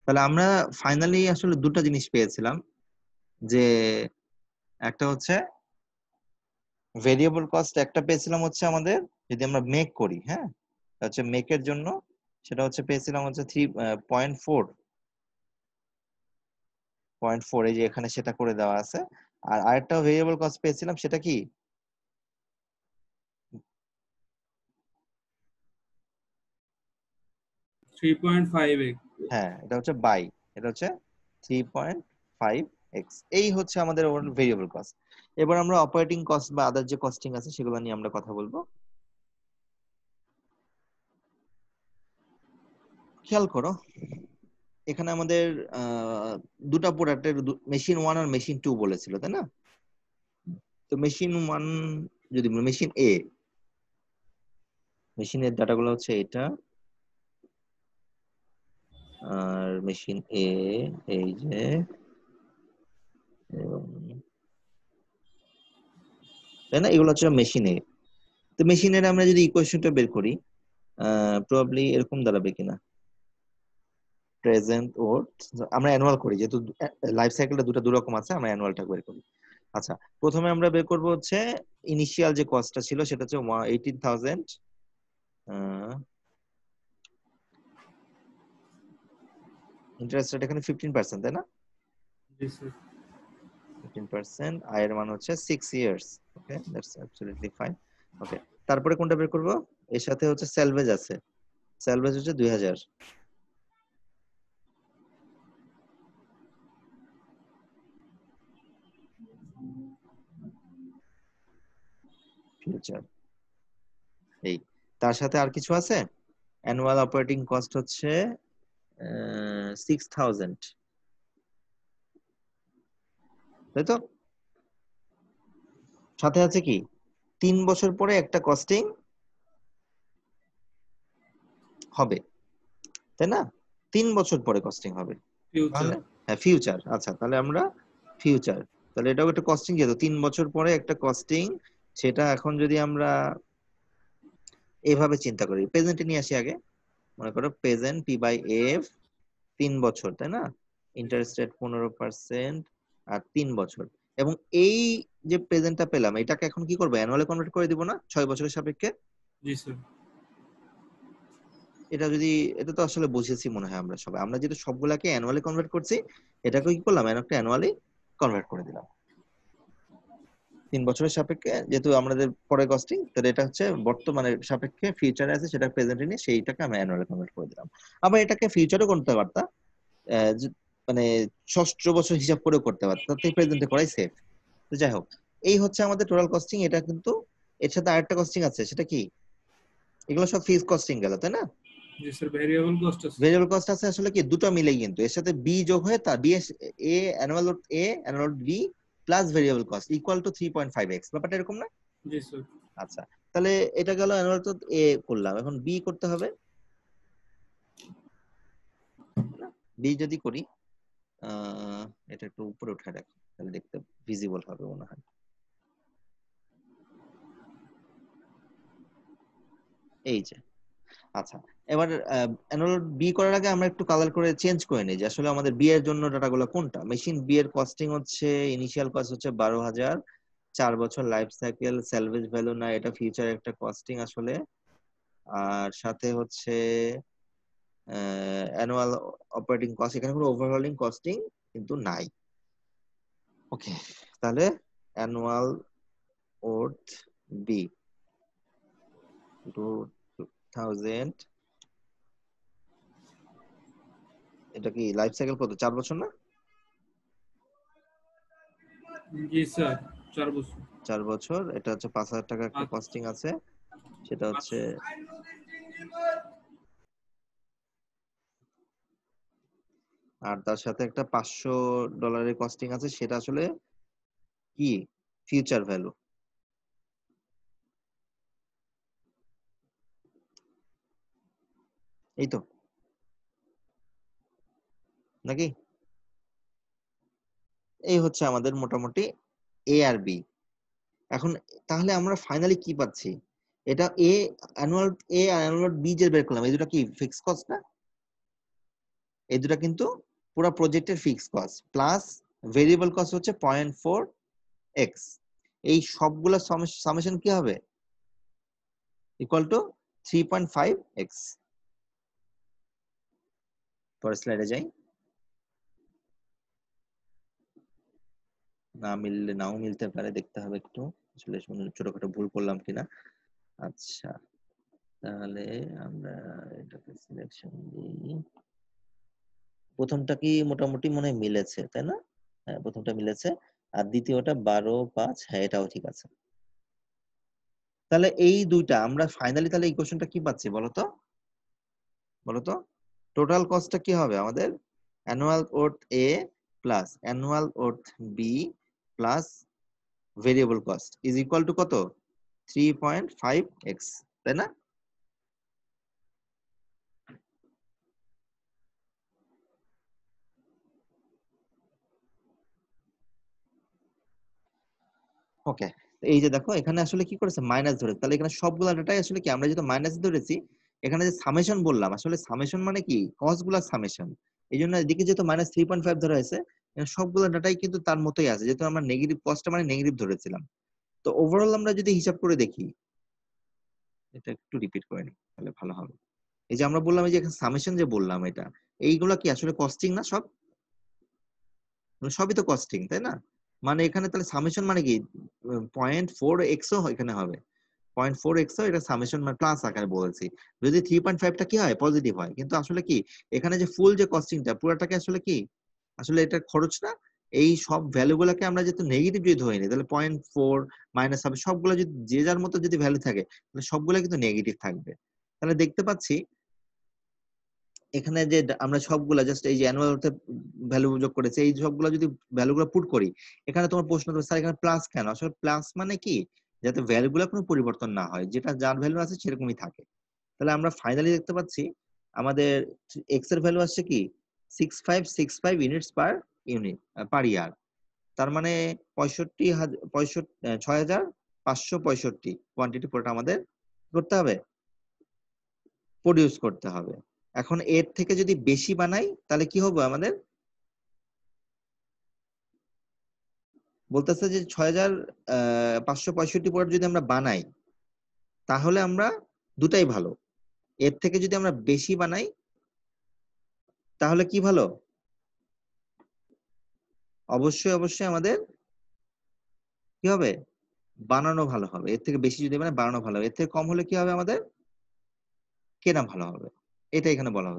তাহলে আমরা ফাইনালি আসলে দুটো জিনিস পেয়েছিলাম, যে একটা হচ্ছে ভেরিয়েবল কস্ট, একটা পেয়েছিলাম হচ্ছে আমাদের যদি আমরা মেক করি, হ্যাঁ হচ্ছে মেকের জন্য সেটা হচ্ছে পেয়েছিলাম হচ্ছে 3.4, এই যে এখানে সেটা করে দেওয়া আছে। আর আরেকটা ভেরিয়েবল কস্ট পেয়েছিলাম, সেটা কি 3.5x। হ্যাঁ এটা হচ্ছে বাই, এটা হচ্ছে 3.5x। এই হচ্ছে আমাদের ভেরিয়েবল কস্ট। এবার আমরা অপারেটিং কস্ট বা আদার যে কস্টিং আছে সেগুলো নিয়ে আমরা কথা বলবো। খেয়াল করো, এখানে আমাদের দুটা প্রোডাক্টের মেশিন 1 আর মেশিন 2 বলেছিল, তাই না? তো মেশিন 1, যদি মেশিন এ, মেশিনের ডাটাগুলো হচ্ছে এটা, আর মেশিন এ এই যে, এবং তাই না, এগুলো হচ্ছে মেশিন এ। তো মেশিনের আমরা যদি ইকুয়েশনটা বের করি, প্রবাবলি এরকম দাঁড়াবে কিনা, প্রেজেন্ট ওর, আমরা অ্যানুয়াল করি যেহেতু লাইফ সাইকেলটা দু রকম আছে, আমরা অ্যানুয়ালটা বের করি। আচ্ছা, প্রথমে আমরা বের করব হচ্ছে ইনিশিয়াল যে কস্টটা ছিল সেটা হচ্ছে 18,000, ইন্টারেস্ট রেট এখানে 15%, তাই না? জি স্যার। 15%, আয়ের মান হচ্ছে 6 years. Okay, that's absolutely fine. Okay, তারপরে কোনটা বের করব? এর সাথে হচ্ছে সেলভেজ আছে, সেলভেজ হচ্ছে 2000, ফিউচার। এই, তার সাথে আর কিছু আছে, অ্যানুয়াল অপারেটিং কস্ট হচ্ছে 6000, তাই তো? সাথে আছে কি, 3 বছর পরে একটা কস্টিং হবে, তাই না? 3 বছর পরে কস্টিং হবে, ফিউচার। তাহলে হ্যাঁ ফিউচার। আচ্ছা, তাহলে আমরা ফিউচার, তাহলে এটাও একটা কস্টিং, যেহেতু 3 বছর পরে একটা কস্টিং, সেটা এখন যদি আমরা এভাবে চিন্তা করি, প্রেজেন্টে নিয়ে আসি আগে। মনে করো প্রেজেন্ট পি বাই এফ, 3 বছর, তাই না? ইন্টারেস্ট রেট 15%, আর 3 বছর। এবং এই যে প্রেজেন্টটা পেলাম, এটাকে এখন কি করবো, অ্যানুয়ালে কনভার্ট করে দিব না 6 বছরের সাপেক্ষে? জি স্যার। এটা যদি, এটা তো আসলে বুঝেছি মনে হয় আমরা সবাই, আমরা যেটা সবগুলাকে অ্যানুয়ালি কনভার্ট করছি, এটাকে কি করলাম, একটা অ্যানুয়ালি কনভার্ট করে দিলাম 3 বছরের সাপেক্ষে, যেহেতু আমাদের পরে কস্টিং, তাহলে এটা হচ্ছে বর্তমানের সাপেক্ষে ফিউচারে আছে সেটা প্রেজেন্টে নিয়ে সেইটাকে আমরা অ্যানুয়ালি কনভার্ট করে দিলাম। আবার এটাকে ফিউচারও করতে পারতাম, মানে ষষ্ঠ বছর হিসাব করেও করতে পারতাম, তাতে প্রেজেন্টে করাই সেফ। তো যাই হোক, এই হচ্ছে আমাদের টোটাল কস্টিং। এটা কিন্তু এর সাথে আরেকটা কস্টিং আছে, সেটা কি, এগুলো সব ফিক্স কস্টিং গেল, তাই না? জি স্যার, ভেরিয়েবল কস্ট আছে। ভেরিয়েবল কস্ট আছে আসলে কি, দুটো মিলে, কিন্তু এর সাথে বি যোগ হয়ে তা B A, annual A annual B plus variable cost equal to 3.5x, ব্যাপারটা এরকম না? জি স্যার। আচ্ছা, তাহলে এটা গেল অ্যানুয়াল তো এ করলাম, এখন বি করতে হবে না? বি যদি করি, এটা একটু উপরে উঠে রাখি, তাহলে দেখতে ভিজিবল হবে মনে হয়। এই যে, আচ্ছা, এবার অ্যানুয়াল বি করার আগে আমরা একটু কালার করে চেঞ্জ করে নিই, যে আসলে আমাদের বি এর জন্য ডাটাগুলো কোনটা। মেশিন বি এর কস্টিং হচ্ছে, ইনিশিয়াল কস্ট হচ্ছে 12,000, 4 বছর লাইফ সাইকেল, স্যালভেজ ভ্যালু না, এটা ফিউচার একটা কস্টিং আসলে। আর সাথে হচ্ছে অ্যানুয়াল অপারেটিং কস্ট, এখানে কোনো ওভারঅলিং কস্টিং কিন্তু নাই। ওকে, তাহলে অ্যানুয়াল ওর্থ বি 2000, এটা কি লাইফ সাইকেল কত, 4 বছর না? জি স্যার, 4 বছর। 4 বছর, এটা হচ্ছে 5,000 টাকা একটা আচ্ছা। কস্টিং আছে, সেটা হচ্ছে, আর তার সাথে একটা $500 কস্টিং আছে, সেটা আসলে কি, ফিউচার ভ্যালু, এই তো নাকি? এই হচ্ছে আমাদের মোটামুটি এ আর বি। এখন তাহলে আমরা ফাইনালি কি পাচ্ছি, এটা এ অ্যানুয়াল, এ আর অ্যানুয়াল বি যে বের করলাম, এই দুটো কি ফিক্স কস্ট না? এই দুটা কিন্তু পুরো প্রজেক্টের fixed cost plus variable cost হচ্ছে 0.4x। এই সবগুলা সামেশন কি হবে? Equal to 3.5x। পরের স্লাইডে যাই। না মিললে নাও মিলতে পারে, দেখতে হবে একটু আসলে ছোটখাটো ভুল করলাম কিনা। আচ্ছা, তাহলে আমরা এটাকে সিলেকশন দিই। প্রথমটা কি মোটামুটি মনে হয় মিলেছে, তাই না? হ্যাঁ, প্রথমটা মিলেছে। আর দ্বিতীয়টা 12.5, হ্যাঁ এটাও ঠিক আছে। তাহলে এই দুইটা আমরা ফাইনালি তাহলে এই কোশ্চেনটা কি পাচ্ছি বলতো? বলতো টোটাল কস্টটা কি হবে আমাদের? Annual worth A plus annual worth B plus variable cost is equal to কত? 3.5x, তাই না? ওকে, এই যে দেখো এখানে আসলে কি করেছে, মাইনাস ধরেছে। তাহলে এখানে সবগুলা ডাটাই আসলে কি, আমরা যেহেতু মাইনাস ধরেছি, এখানে যে সামেশন বললাম, আসলে সামেশন মানে কি কস্ট গুলা সামেশন। এই জন্য এদিকে যেহেতু -3.5 ধরা হয়েছে, এখানে সবগুলা ডাটাই কিন্তু তার মতোই আছে, যেহেতু আমরা নেগেটিভ কস্টটা মানে নেগেটিভ ধরেছিলাম। তো ওভারঅল আমরা যদি হিসাব করে দেখি, এটা একটু রিপিট করে নিই তাহলে ভালো হবে। এই যে আমরা বললাম, এই যে এখানে সামেশন যে বললাম, এটা এইগুলা কি আসলে কস্টিং না? সব সবই তো কস্টিং, তাই না? মানে এখানে তাহলে সামেশন মানে কি 0.4x এখানে হবে। 0.4x এটা সামেশন মানে প্লাস আকারে বলেছি। যদি 3.5টা কি হয়, পজিটিভ হয়। কিন্তু আসলে কি এখানে যে ফুল যে কস্টিংটা পুরোটাকে আসলে কি, আসলে এটা খরচ না। এই সব ভ্যালু গুলাকে আমরা যেহেতু নেগেটিভ যদি ধরে নিই, তাহলে 0.4 মাইনাস হবে। সবগুলো যদি যে যার মতো যদি ভ্যালু থাকে, তাহলে সবগুলো কিন্তু নেগেটিভ থাকবে। তাহলে দেখতে পাচ্ছি এখানে যে আমরা সবগুলা জাস্ট এই যে অ্যানুয়াল ভ্যালু যোগ করেছে, এই সবগুলা যদি ভ্যালুগুলো পুট করি, এখানে তোমার প্রশ্ন তো স্যার এখানে প্লাস কেন? আসলে প্লাস মানে কি, যাতে ভ্যালুগুলো কোনো পরিবর্তন না হয়, যেটা যার ভ্যালু আছে সেরকমই থাকে। তাহলে আমরা ফাইনালি দেখতে পাচ্ছি আমাদের এক্স এর ভ্যালু আসছে কি 6565 ইউনিটস পার ইউনিট পার ইয়ার। তার মানে 6565 কোয়ান্টিটি পুরোটা আমাদের করতে হবে, প্রডিউস করতে হবে। এখন এর থেকে যদি বেশি বানাই তাহলে কি হবে আমাদের? বলতেছে যে 6565 প্রোডাক্ট যদি আমরা বানাই, তাহলে আমরা দুটাই ভালো। এর থেকে যদি আমরা বেশি বানাই তাহলে কি ভালো? অবশ্যই অবশ্যই আমাদের কি হবে? বানানো ভালো হবে। এর থেকে বেশি যদি বানানো ভালো হবে। এর থেকে কম হলে কি হবে আমাদের? কেনা ভালো হবে। এটা এখানে বলা হচ্ছে।